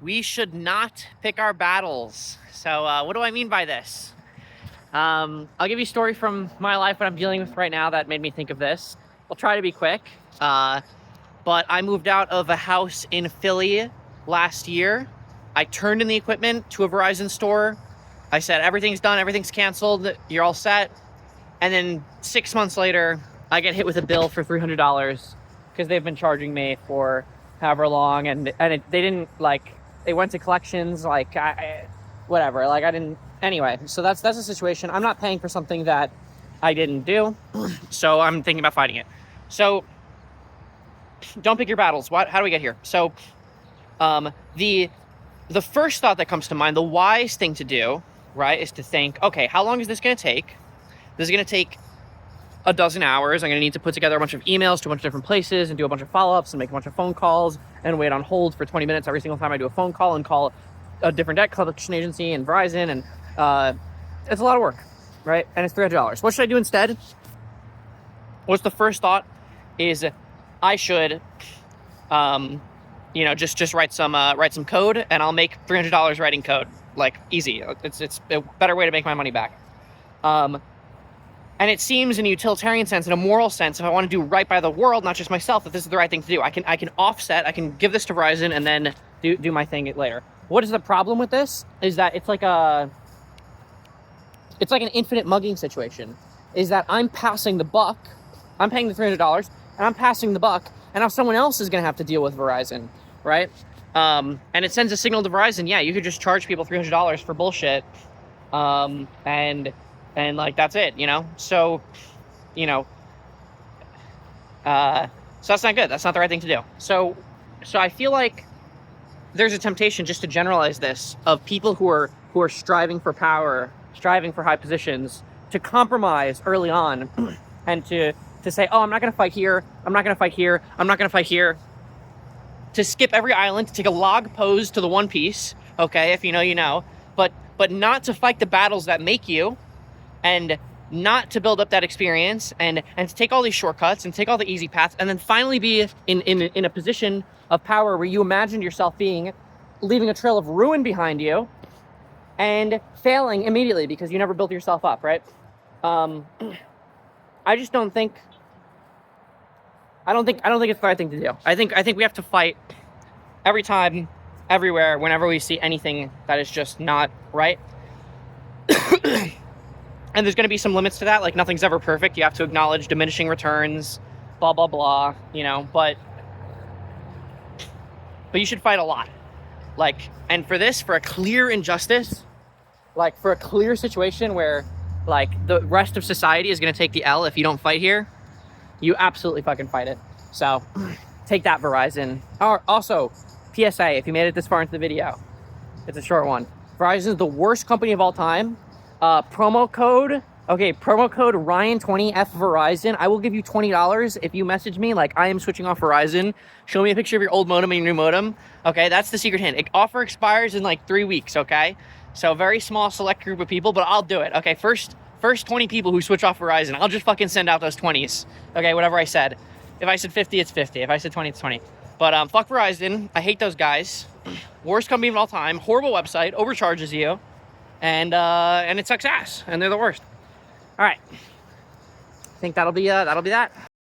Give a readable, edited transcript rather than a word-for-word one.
We should not pick our battles. So what do I mean by this? I'll give you a story from my life, what I'm dealing with right now that made me think of this. I'll try to be quick. But I moved out of a house in Philly last year. I turned in the equipment to a Verizon store. I said, everything's done, everything's canceled, you're all set. And then 6 months later, I get hit with a bill for $300 because they've been charging me for however long. They didn't, like, they went to collections, like, whatever. Like, I didn't, anyway. So that's the situation. I'm not paying for something that I didn't do. So I'm thinking about fighting it. So don't pick your battles. How do we get here? So the first thought that comes to mind, the wise thing to do, right, is to think, okay, how long is this going to take? This is going to take a dozen hours. I'm going to need to put together a bunch of emails to a bunch of different places and do a bunch of follow-ups and make a bunch of phone calls and wait on hold for 20 minutes every single time I do a phone call and call a different debt collection agency and Verizon. And it's a lot of work, right? And it's $300. What should I do instead? What's the first thought is I should, just write some code, and I'll make $300 writing code. Like, easy. It's a better way to make my money back. And it seems in a utilitarian sense, in a moral sense, if I want to do right by the world, not just myself, that this is the right thing to do. I can offset, I can give this to Verizon and then do my thing later. What is the problem with this? Is that it's like an infinite mugging situation. Is that I'm passing the buck, I'm paying the $300, and I'm passing the buck, and now someone else is going to have to deal with Verizon, right? And it sends a signal to Verizon, yeah, you could just charge people $300 for bullshit, and like, that's it, So, so that's not good. That's not the right thing to do. So I feel like there's a temptation just to generalize this of people who are striving for power, striving for high positions, to compromise early on and to say, oh, I'm not going to fight here. I'm not going to fight here. I'm not going to fight here. To skip every island, to take a log pose to the One Piece. Okay. If you know, you know, but not to fight the battles that make you, and not to build up that experience, and to take all these shortcuts and take all the easy paths, and then finally be in a position of power where you imagined yourself being, leaving a trail of ruin behind you and failing immediately because you never built yourself up, right? I just don't think it's the right thing to do. I think we have to fight every time, everywhere, whenever we see anything that is just not right. And there's going to be some limits to that. Like, nothing's ever perfect. You have to acknowledge diminishing returns, blah, blah, blah, but you should fight a lot. Like, and for a clear injustice, like for a clear situation where like the rest of society is going to take the L if you don't fight here, you absolutely fucking fight it. So take that, Verizon. Or also, PSA, if you made it this far into the video, it's a short one. Verizon is the worst company of all time. Promo code Ryan20F Verizon. I will give you $20 if you message me like, I am switching off Verizon. Show me a picture of your old modem and your new modem. Okay, that's the secret hint. Offer expires in like 3 weeks. Okay, so very small select group of people, but I'll do it. Okay, first 20 people who switch off Verizon, I'll just fucking send out those 20s. Okay, whatever I said. If I said 50, it's 50. If I said 20, it's 20. But fuck Verizon. I hate those guys. Worst company of all time. Horrible website. Overcharges you. And it sucks ass, and they're the worst. All right, I think that'll be that.